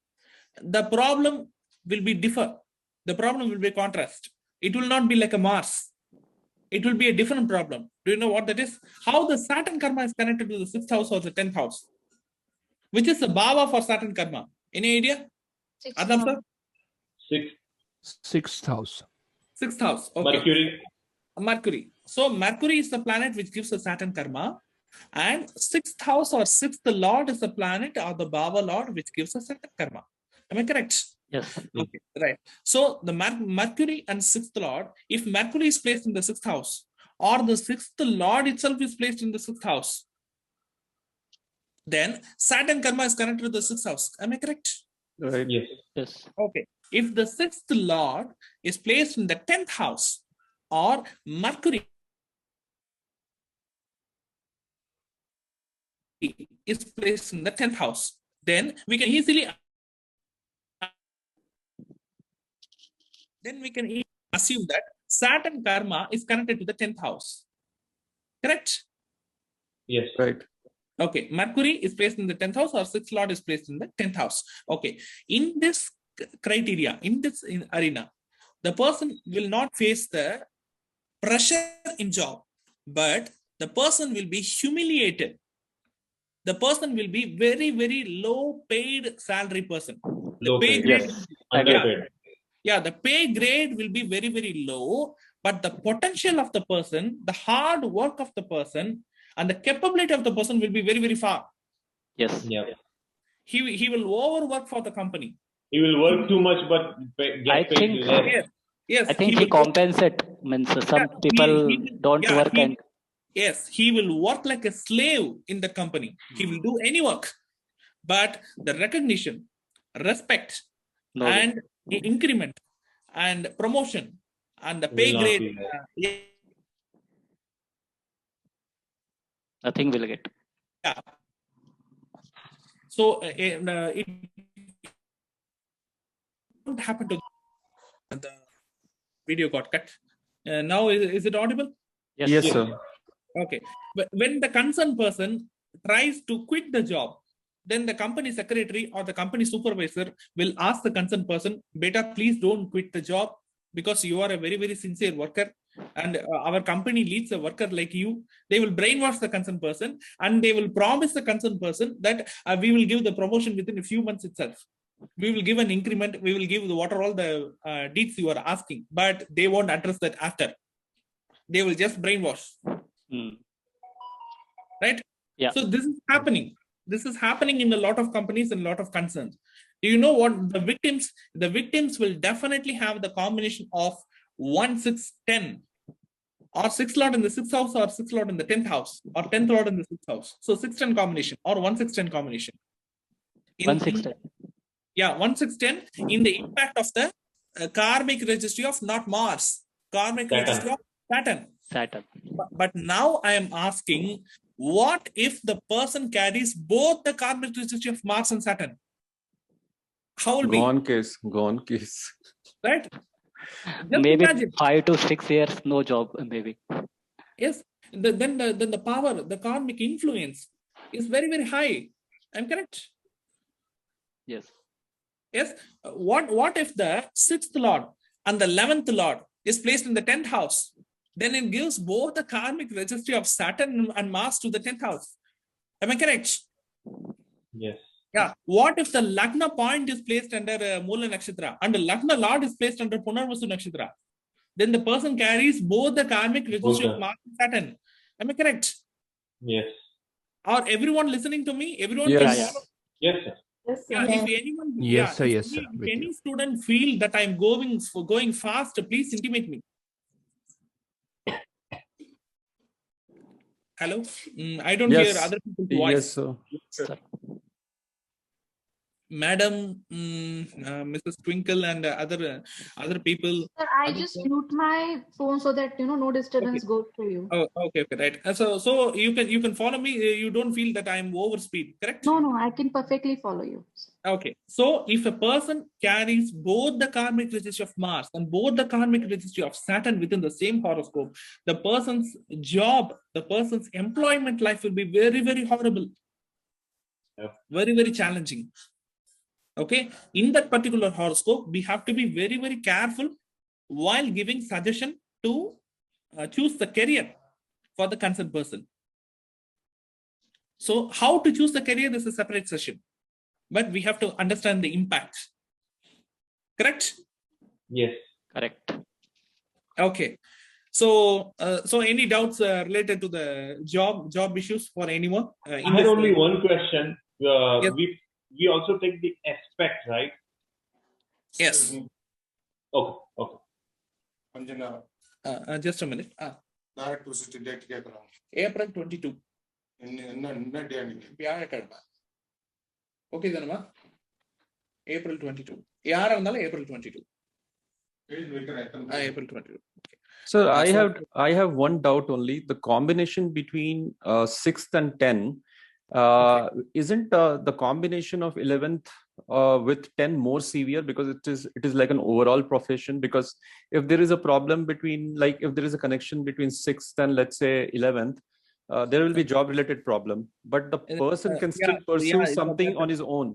the problem will be differ. The problem will be contrast. It will not be like a Mars. It will be a different problem. Do you know what that is? How the Saturn karma is connected to the 6th house or the 10th house? Which is the Bhava for Saturn karma? Any idea? Adam sir? 6th house. 6th house. Okay. Mercury. So Mercury is the planet which gives the Saturn karma, and 6th house or 6th lord is the planet or the Bhava lord which gives the Saturn karma. Am I correct? Yes. Okay, right. So the Mercury and 6th lord, if Mercury is placed in the 6th house or the 6th lord itself is placed in the 6th house, then Saturn karma is connected to the 6th house. Am I correct? Right. Yes. Okay. If the 6th lord is placed in the 10th house or Mercury is placed in the 10th house, then we can easily assume that Saturn karma is connected to the 10th house. Correct? Yes. Right. Okay. Mercury is placed in the 10th house or 6th lord is placed in the 10th house. Okay. In this criteria, in this arena, the person will not face the pressure in job, but the person will be humiliated. The person will be very, very low paid salary person. The pay grade, the pay grade will be very, very low, but the potential of the person, the hard work of the person, and the capability of the person will be very, very far. Yes. Yeah. He will overwork for the company. He will work too much, but get paid less. Yes. I think he compensate. Means some people don't work and. Yes, he will work like a slave in the company. He will do any work, but the recognition, respect, and increment and promotion and the pay grade, nothing will get. Yeah. So it won't happen to the video got cut. Now is it audible? Yes, sir. Okay. But when the concerned person tries to quit the job, then the company secretary or the company supervisor will ask the concerned person, "Beta, please don't quit the job because you are a very, very sincere worker and our company needs a worker like you." They will brainwash the concerned person and they will promise the concerned person that we will give the promotion within a few months itself. We will give an increment. We will give what are all the deeds you are asking, but they won't address that after. They will just brainwash. Right? Yeah. So this is happening. This is happening in a lot of companies and a lot of concerns. Do you know what the victims? The victims will definitely have the combination of 1, 6, 10, or 6 lord in the 6th house, or 6 lord in the 10th house, or 10th lord in the 6th house. So 6-10 combination or 1-6-10 combination. 1-6-10. Yeah, 1-6-10 in the impact of the karmic registry of not Mars, karmic Saturn. registry of Saturn. Saturn. But now I am asking, what if the person carries both the karmic registry of Mars and Saturn? How will be? Gone case. Right? Just Maybe imagine. 5 to 6 years, no job, maybe. Yes. Then the power, the karmic influence is very, very high. I'm correct? Yes. Yes. What if the 6th lord and the 11th lord is placed in the 10th house? Then it gives both the karmic registry of Saturn and Mars to the 10th house. Am I correct? Yes. Yeah. What if the Lagna point is placed under Mula Nakshatra and the Lagna Lord is placed under Punarvasu Nakshatra? Then the person carries both the karmic registry of Mars and Saturn. Am I correct? Yes. Or everyone listening to me? Everyone Yeah, can yeah. follow? Yes, sir. Yes, Yeah, sir. if anyone, Yes, sir. if Yes, sir. if With any you. student feel that I'm going fast, please intimate me. Hello? I don't hear Yes. other people's voice. Yes, sir. Sir. Madam, Mrs. Twinkle and other people. Sir, I just mute my phone so that no disturbance goes to you. Oh, okay, right. So you can follow me. You don't feel that I'm over speed, correct? No, I can perfectly follow you. Okay. So if a person carries both the karmic registry of Mars and both the karmic registry of Saturn within the same horoscope, the person's job, the person's employment life will be very, very horrible. Yep. Very, very challenging. Okay. In that particular horoscope, we have to be very, very careful while giving suggestion to choose the career for the concerned person. So how to choose the career is a separate session, but we have to understand the impact. Correct? Yes. Correct. Okay. So any doubts related to the job issues for anyone? I had only one question. Yes. We also take the aspect, right? Yes. Okay. Just a minute. April 22. Okay, then April 22. April 22. April 22. Okay. So I have one doubt only. The combination between 6th and 10, isn't the combination of 11th with 10 more severe, because it is like an overall profession? Because if there is a problem between, like if there is a connection between 6th and let's say 11th, there will be job related problem, but the person can still pursue something on his own.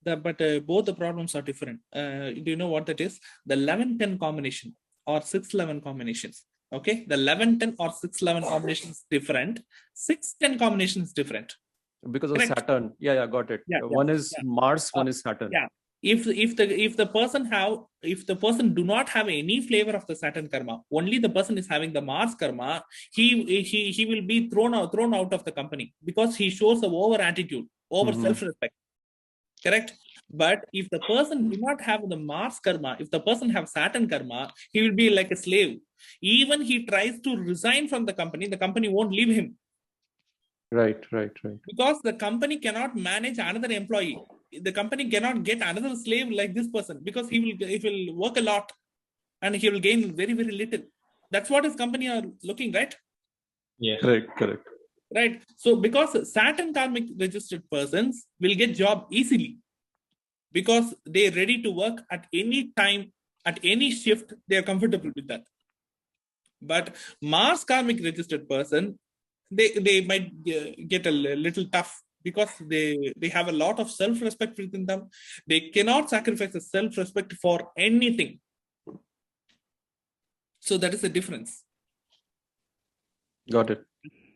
Yeah, but both the problems are different. Do you know what that is? The 11-10 combination or 6-11 combinations. Okay, the 11-10 or 6-11 combination is different. 6-10 combination is different. Because of Saturn. Yeah, got it. One is Mars, one is Saturn. Yeah. If the person do not have any flavor of the Saturn karma, only the person is having the Mars karma, he will be thrown out of the company because he shows a over attitude, over self-respect. Correct? But if the person do not have the Mars karma, if the person have Saturn karma, he will be like a slave. Even he tries to resign from the company won't leave him. Right. Because the company cannot manage another employee. The company cannot get another slave like this person, because he will work a lot and he will gain very, very little. That's what his company are looking, right? Yes. Correct. Right. So because Saturn karmic registered persons will get job easily, because they're ready to work at any time, at any shift, they are comfortable with that. But Mars karmic registered person, they might get a little tough, because they have a lot of self-respect within them. They cannot sacrifice the self-respect for anything. So that is the difference. Got it.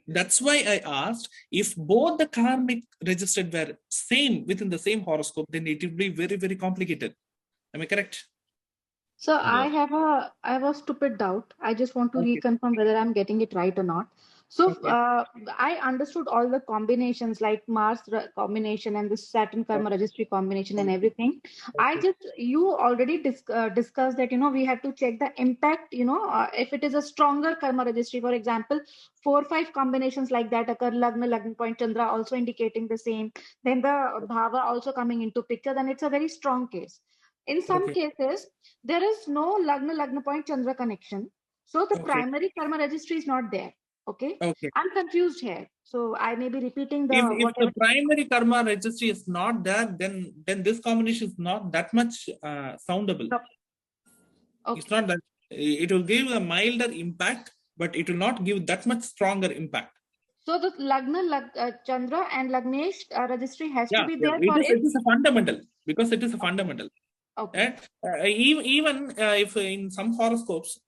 That's why I asked, if both the karmic registered were same within the same horoscope, then it would be very, very complicated. Am I correct? So Yeah. I have a stupid doubt. I just want to Okay. reconfirm whether I'm getting it right or not. So Okay. I understood all the combinations like combination and the Saturn karma registry combination and everything. I just you already discussed that we have to check the impact. If it is a stronger karma registry, for example, 4 5 combinations like that occur. Lagna point Chandra also indicating the same. Then the Bhava also coming into picture. Then it's a very strong case. In some Okay. cases, there is no Lagna point Chandra connection. So the Okay. primary karma registry is not there. Okay. Okay. I'm confused here. So I may be repeating If the if the whatever. primary karma registry is not there, then this combination is not that much soundable. It's Okay. not that it will give a milder impact, but it will not give that much stronger impact. So the Chandra and Lagnesh registry has to Yeah, be yeah. there for It it. is a fundamental, because it is a fundamental. Okay. Even if in some horoscopes,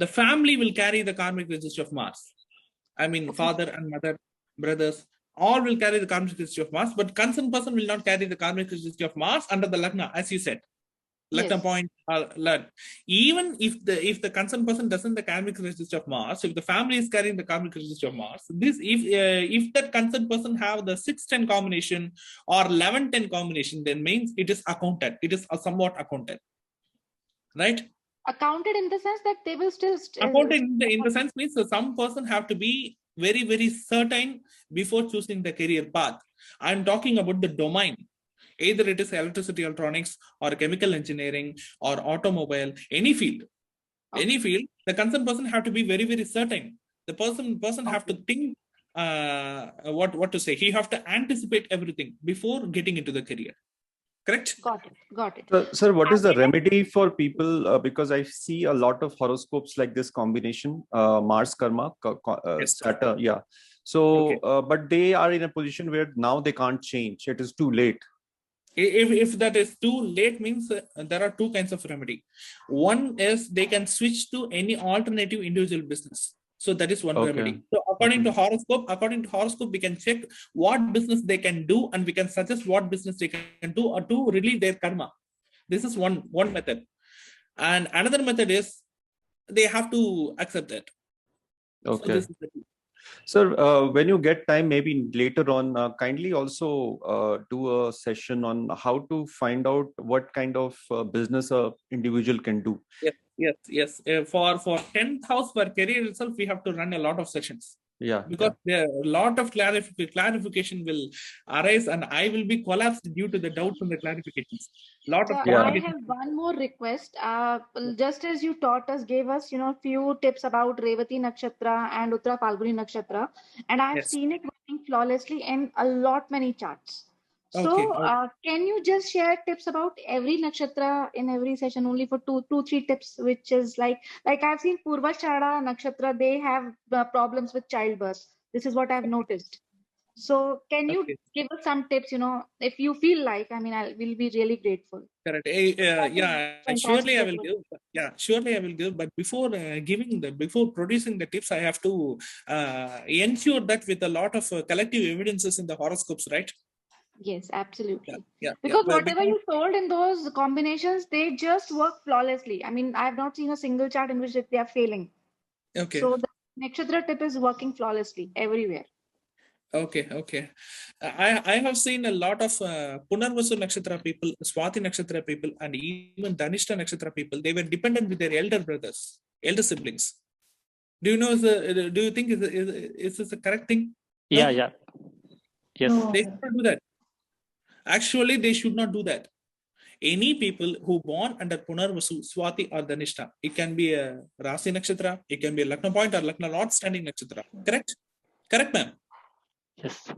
the family will carry the karmic registry of Mars. I mean, father and mother, brothers, all will carry the karmic registry of Mars, but concerned person will not carry the karmic registry of Mars under the Lagna, as you said. Lagna Yes. point, learn. Even if the concerned person doesn't the karmic registry of Mars, if the family is carrying the karmic registry of Mars, this if that concerned person have the 6-10 combination or 11-10 combination, then means it is accounted. It is somewhat accounted, right? Accounted in the sense that they will still. Accounted in the sense means some person have to be very, very certain before choosing the career path. I'm talking about the domain. Either it is electricity, electronics, or chemical engineering, or automobile, any field. Any field, the concerned person have to be very, very certain. The person have to think what to say. He have to anticipate everything before getting into the career. Correct? Got it. Got it. Sir, what is the remedy for people? Because I see a lot of horoscopes like this combination, Mars karma, Yes. Saturn. Yeah. So, but they are in a position where now they can't change. It is too late. If that is too late, means there are two kinds of remedy. One is they can switch to any alternative individual business. So that is one remedy. So according to horoscope, we can check what business they can do, and we can suggest what business they can do or to relieve their karma. This is one method. And another method is they have to accept that. Okay. So this is the two. Sir, when you get time, maybe later on, kindly also do a session on how to find out what kind of business a individual can do. Yes. For 10th house per career itself, we have to run a lot of sessions. Yeah. Because there a lot of clarification will arise, and I will be collapsed due to the doubts and the clarifications. I have one more request. Just as you taught us, gave us, few tips about Revati Nakshatra and Uttara Falguni Nakshatra, and I have seen it working flawlessly in many charts. So, can you just share tips about every nakshatra in every session, only for two, 3 tips, which is like I've seen Purvashada Nakshatra, they have problems with childbirth. This is what I've noticed. So, can you give us some tips, if you feel like, we'll be really grateful. Correct. Surely I will give. Yeah, surely I will give. But before before producing the tips, I have to ensure that with a lot of collective evidences in the horoscopes, right? Yes, absolutely. Because whatever you told in those combinations, they just work flawlessly. I have not seen a single chart in which they are failing. Okay. So the nakshatra tip is working flawlessly everywhere. Okay. I have seen a lot of Punarvasu Nakshatra people, Swati Nakshatra people, and even Dhanishta Nakshatra people. They were dependent with their elder brothers, elder siblings. Do you know? Do you think is this a correct thing? Yeah. Yes. They should not do that. Actually, they should not do that. Any people who born under Punarvasu, Swati, or Dhanishta, it can be a Rasi Nakshatra, it can be a Lagna point or Lagna Lord standing Nakshatra. Correct, ma'am. Yes.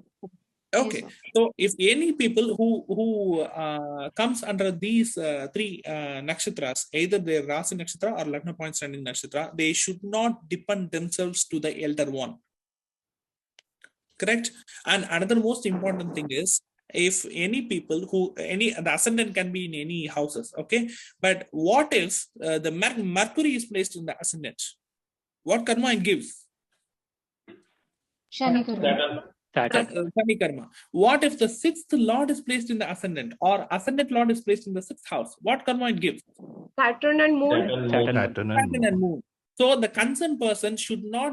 Okay. Yes, So if any people who comes under these 3 nakshatras, either they Rasi Nakshatra or Lagna point standing Nakshatra, they should not depend themselves to the elder one. Correct. And another most important thing is, if any people the ascendant can be in any houses, okay, but what if the Mercury is placed in the ascendant? What karma it gives? Shani Karma. Saturn. Shani karma. What if the sixth lord is placed in the ascendant or ascendant lord is placed in the sixth house? What karma it gives? Saturn and Moon. Saturn, Saturn. Moon. Saturn Saturn and and Moon. moon. So the concerned person should not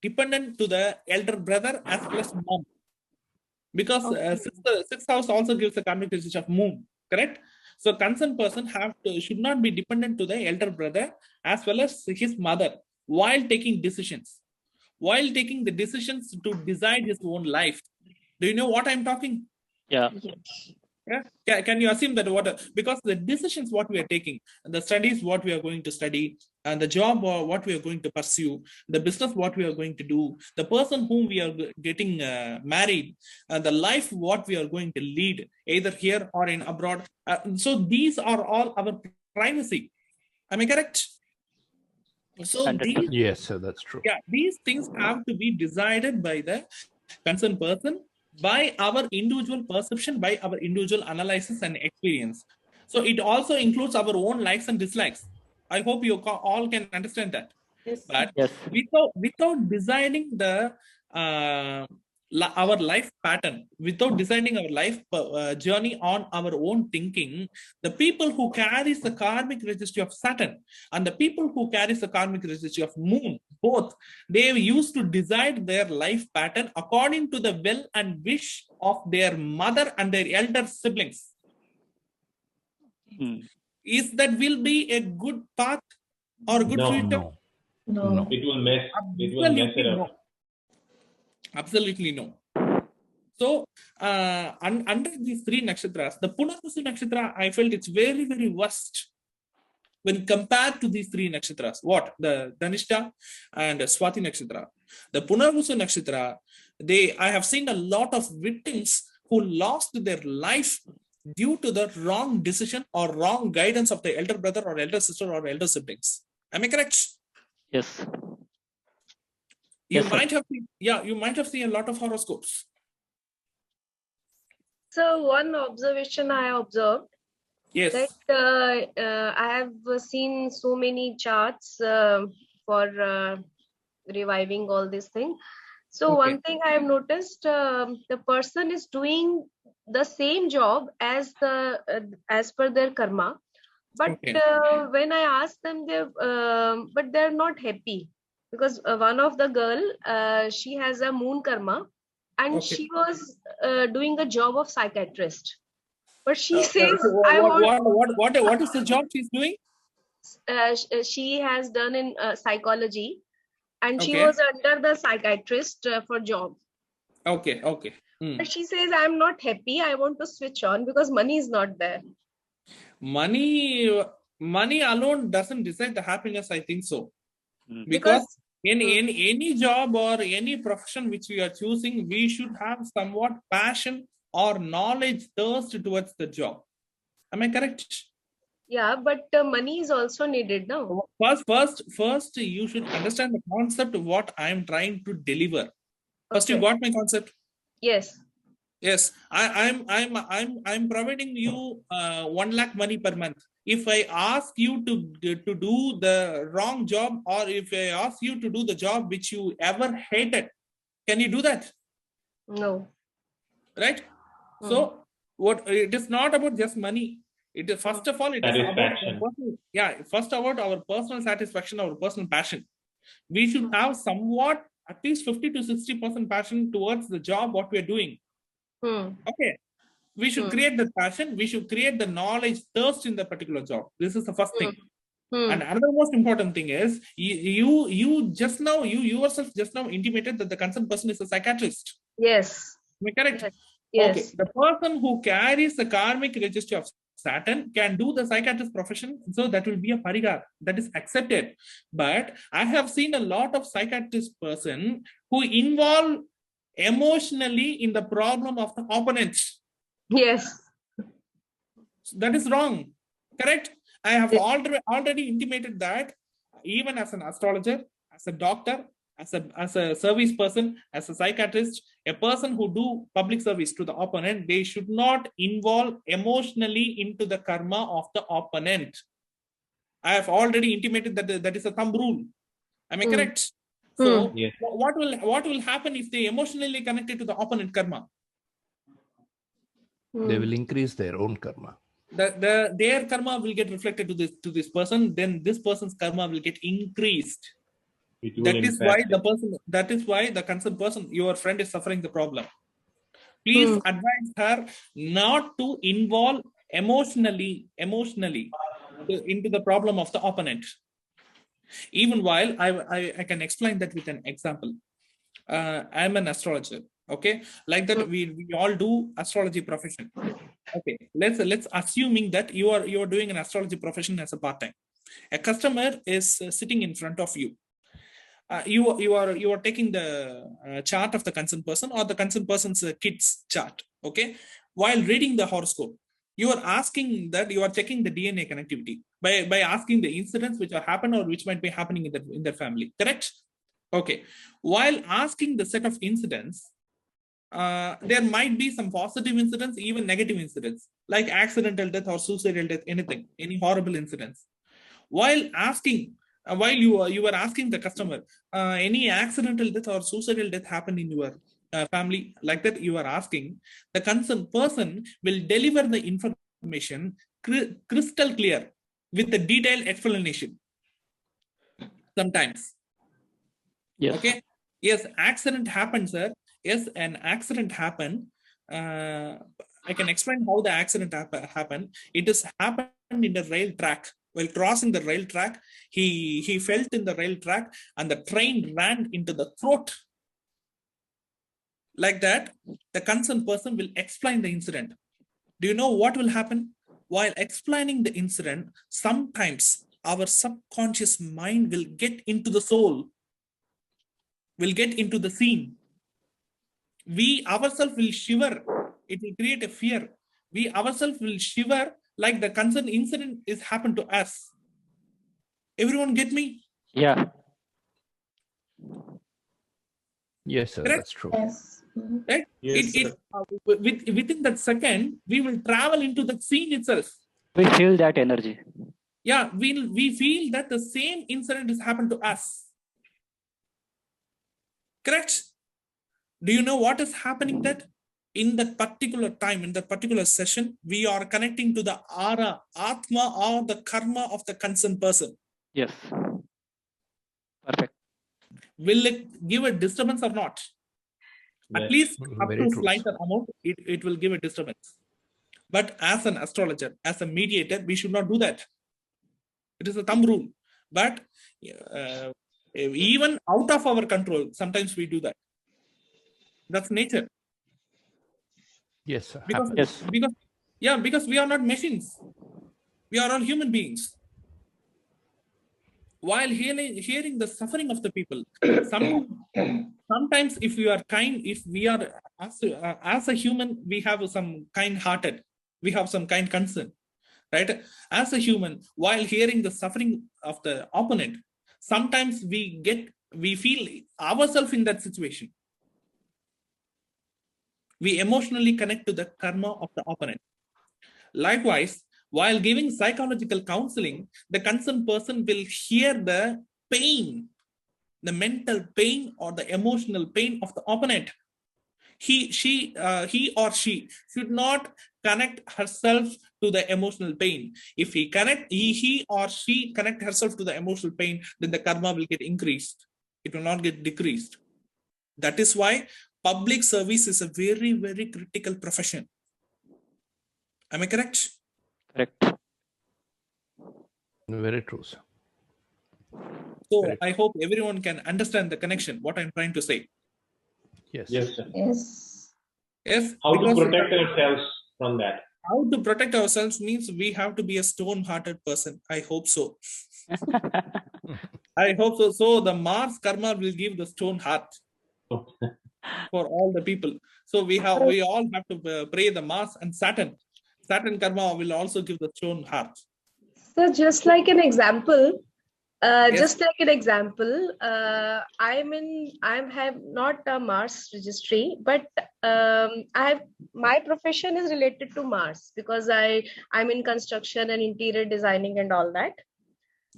dependent to the elder brother as well as mom, because sixth house also gives the karmic position of moon, correct? So concerned person should not be dependent to the elder brother as well as his mother while taking decisions, to decide his own life. Do you know what I'm talking? Yeah. Yeah. Can you assume that because the decisions what we are taking, the studies what we are going to study, and the job what we are going to pursue, the business what we are going to do, the person whom we are getting married, and the life what we are going to lead, either here or in abroad. So these are all our privacy. Am I correct? So 100%. Yes, sir, that's true. these things have to be decided by the concerned person, by our individual perception, by our individual analysis and experience. So it also includes our own likes and dislikes. I hope you all can understand that. But Yes. without designing our life pattern, without designing our life journey on our own thinking, the people who carries the karmic registry of Saturn and the people who carries the karmic registry of Moon, both, they used to design their life pattern according to the will and wish of their mother and their elder siblings. Is that will be a good path or good No. future? No. It will mess it up. Absolutely no. So under these three nakshatras, the Punarvasu nakshatra, I felt it's very, very worst when compared to these three nakshatras. What? The Dhanishta and Swati nakshatra. The Punarvasu nakshatra, I have seen a lot of victims who lost their life due to the wrong decision or wrong guidance of the elder brother or elder sister or elder siblings. Am I correct? Yes. You Yes, might have seen, you might have seen a lot of horoscopes. So one observation I observed Yes. that I have seen so many charts for reviving all these things. So Okay. one thing I have noticed, the person is doing the same job as per their karma, but Okay. when I ask them, but they're not happy because one of the girl, she has a moon karma, and Okay. she was doing the job of psychiatrist, but she says I what is the job she's doing? she has done in psychology, and she Okay. was under the psychiatrist for job. Okay. But she says, I'm not happy. I want to switch on because money is not there. Money alone doesn't decide the happiness, I think so. Because in any job or any profession which we are choosing, we should have somewhat passion or knowledge thirst towards the job. Am I correct? yeah, but money is also needed now. First, you should understand the concept of what I am trying to deliver. First, you Okay. got my concept. Yes. Yes, I'm providing you 1 lakh money per month. If I ask you to do the wrong job, or if I ask you to do the job which you ever hated, can you do that? No. Right? So what it is not about just money. It is first of all it is about first about our personal satisfaction, our personal passion. We should have somewhat at least 50 to 60% passion towards the job what we are doing. Okay, we should create the passion, we should create the knowledge thirst in the particular job. This is the first thing. And another most important thing is you yourself just now intimated that the concerned person is a psychiatrist. Yes. Am I correct? Yes. Okay, the person who carries the karmic registry of Saturn can do the psychiatrist profession, so that will be a parigar, that is accepted. But I have seen a lot of psychiatrist person who involve emotionally in the problem of the opponents. Yes. That is wrong. Correct? I have already intimated that even as an astrologer, as a doctor, as a service person, as a psychiatrist, a person who do public service to the opponent, they should not involve emotionally into the karma of the opponent. I have already intimated that that is a thumb rule. Am I correct? So Yes. what will happen if they emotionally connected to the opponent karma? They will increase their own karma. Their karma will get reflected to this person, then this person's karma will get increased. It will That is why impact the concerned person, your friend, is suffering the problem. Please advise her not to involve emotionally into the problem of the opponent. Even while I can explain that with an example. I'm an astrologer. Okay, like that we all do astrology profession. Okay, let's assuming that you are doing an astrology profession as a part-time. A customer is sitting in front of you. You are taking the chart of the concerned person or the concerned person's kid's chart. Okay, while reading the horoscope, you are asking that you are checking the DNA connectivity by asking the incidents which are happen or which might be happening in their family. Correct? Okay. While asking the set of incidents, there might be some positive incidents, even negative incidents, like accidental death or suicidal death, anything, any horrible incidents. While asking, while you were asking the customer, any accidental death or suicidal death happened in your family, like that you are asking, the concerned person will deliver the information crystal clear with a detailed explanation. Sometimes. Yes. Okay. Yes, accident happened, sir. Yes, an accident happened. I can explain how the accident happened. It has happened in the rail track. While crossing the rail track, he felt in the rail track and the train ran into the throat. Like that, the concerned person will explain the incident. Do you know what will happen? While explaining the incident, sometimes our subconscious mind will get into the soul, will get into the scene. We ourselves will shiver. It will create a fear. We ourselves will shiver like the concerned incident is happened to us. Everyone get me? Yeah. Yes, sir. Correct? That's true. Yes. Right? Yes, sir. Within that second, we will travel into the scene itself. We feel that energy. Yeah, we feel that the same incident has happened to us. Correct? Do you know what is happening that in that particular time, in that particular session, we are connecting to the aura, atma, or the karma of the concerned person. Yes. Perfect. Will it give a disturbance or not? At Yes. least up Very to true, slight sir. amount, it will give a disturbance. But as an astrologer, as a mediator, we should not do that. It is a thumb rule. But even out of our control, sometimes we do that. That's nature. Yes, sir. Because, Happens. Yes. because we are not machines. We are all human beings. While hearing the suffering of the people, sometimes if we are kind, if we are as a human, we have some kind-hearted, we have some kind concern, right? As a human, while hearing the suffering of the opponent, sometimes we feel ourselves in that situation. We emotionally connect to the karma of the opponent. Likewise, while giving psychological counseling, the concerned person will hear the pain, the mental pain or the emotional pain of the opponent. He or she should not connect herself to the emotional pain. If he or she connect herself to the emotional pain, then the karma will get increased. It will not get decreased. That is why public service is a very, very critical profession. Am I correct? Correct. Very true, sir. So Very I hope everyone can understand the connection, what I'm trying to say. Yes. Yes, sir. Yes. Yes. How to because protect ourselves from that? how to protect ourselves means we have to be a stone-hearted person. I hope so. I hope so. So the Mars karma will give the stone heart for all the people. So we all have to pray the Mars and Saturn. Saturn karma will also give the stone heart. So just like an example, Yes. just like an example, I have not a Mars registry, but my profession is related to Mars because I'm in construction and interior designing and all that.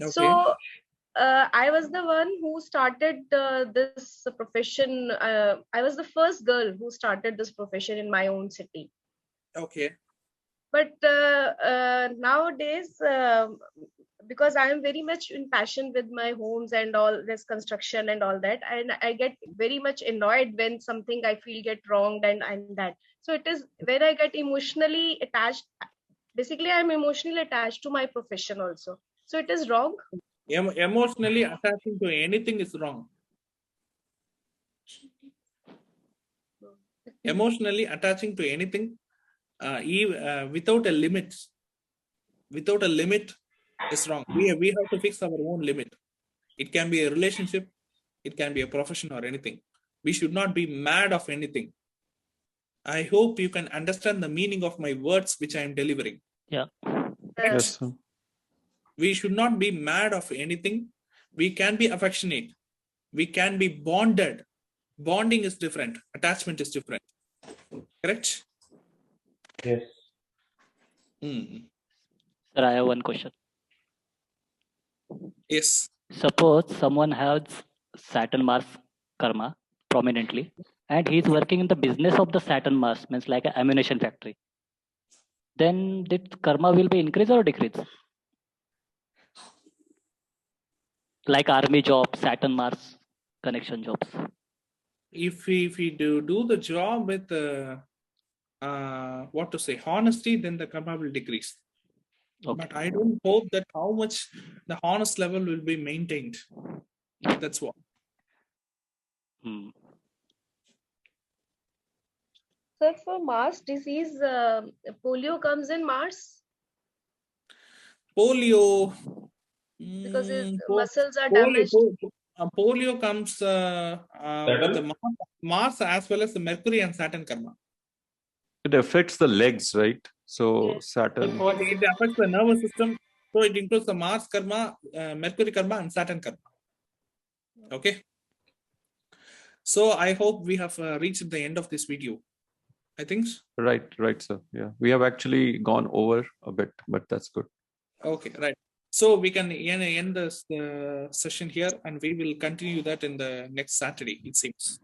Okay. So I was the one who started this profession. I was the first girl who started this profession in my own city. Okay. But nowadays, because I am very much in passion with my homes and all this construction and all that, and I get very much annoyed when something I feel get wronged and that. So it is where I get emotionally attached. Basically, I'm emotionally attached to my profession also. So it is wrong. Emotionally attaching to anything is wrong. Emotionally attaching to anything without a limit is wrong. We have to fix our own limit. It can be a relationship, it can be a profession or anything. We should not be mad of anything. I hope you can understand the meaning of my words which I am delivering. Yeah. Yes, sir. We should not be mad of anything. We can be affectionate. We can be bonded. Bonding is different. Attachment is different. Correct? Yes. Sir, I have one question. Yes. Suppose someone has Saturn Mars karma prominently, and he is working in the business of the Saturn Mars, means like an ammunition factory. Then the karma will be increase or decrease? Like army job, Saturn Mars connection jobs. If we do the job with what to say, honesty, then the karma will decrease. Okay. But I don't hope that how much the honest level will be maintained. That's what. So for Mars disease, polio comes in Mars Polio. because his muscles are damaged. Polio comes with the Mars as well as the Mercury and Saturn karma. It affects the legs, right? So Yes. Saturn. It affects the nervous system. So it includes the Mars karma, Mercury karma, and Saturn karma. Okay. So I hope we have reached the end of this video. I think. Right, sir. Yeah, we have actually gone over a bit, but that's good. Okay, right. So we can end this session here, and we will continue that in the next Saturday, it seems.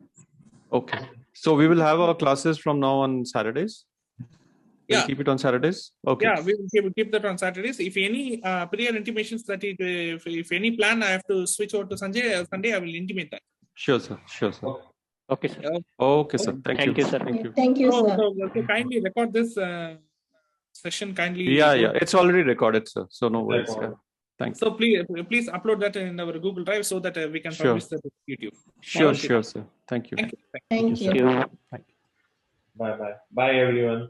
Okay. So we will have our classes from now on Saturdays. We'll keep it on Saturdays. Okay. Yeah, we will keep that on Saturdays. If any prior intimations that if any plan I have to switch over to Sunday, I will intimate that. Sure, sir. Okay, sir. Okay, sir. Thank you, sir. Thank you, sir. So kindly record this session. Kindly. Yeah. It's already recorded, sir. So no worries. Yeah. Thanks. So please upload that in our Google Drive so that we can publish that on YouTube. Sure, sir. Thank you. Thank you. Thank you. Sir. Bye everyone.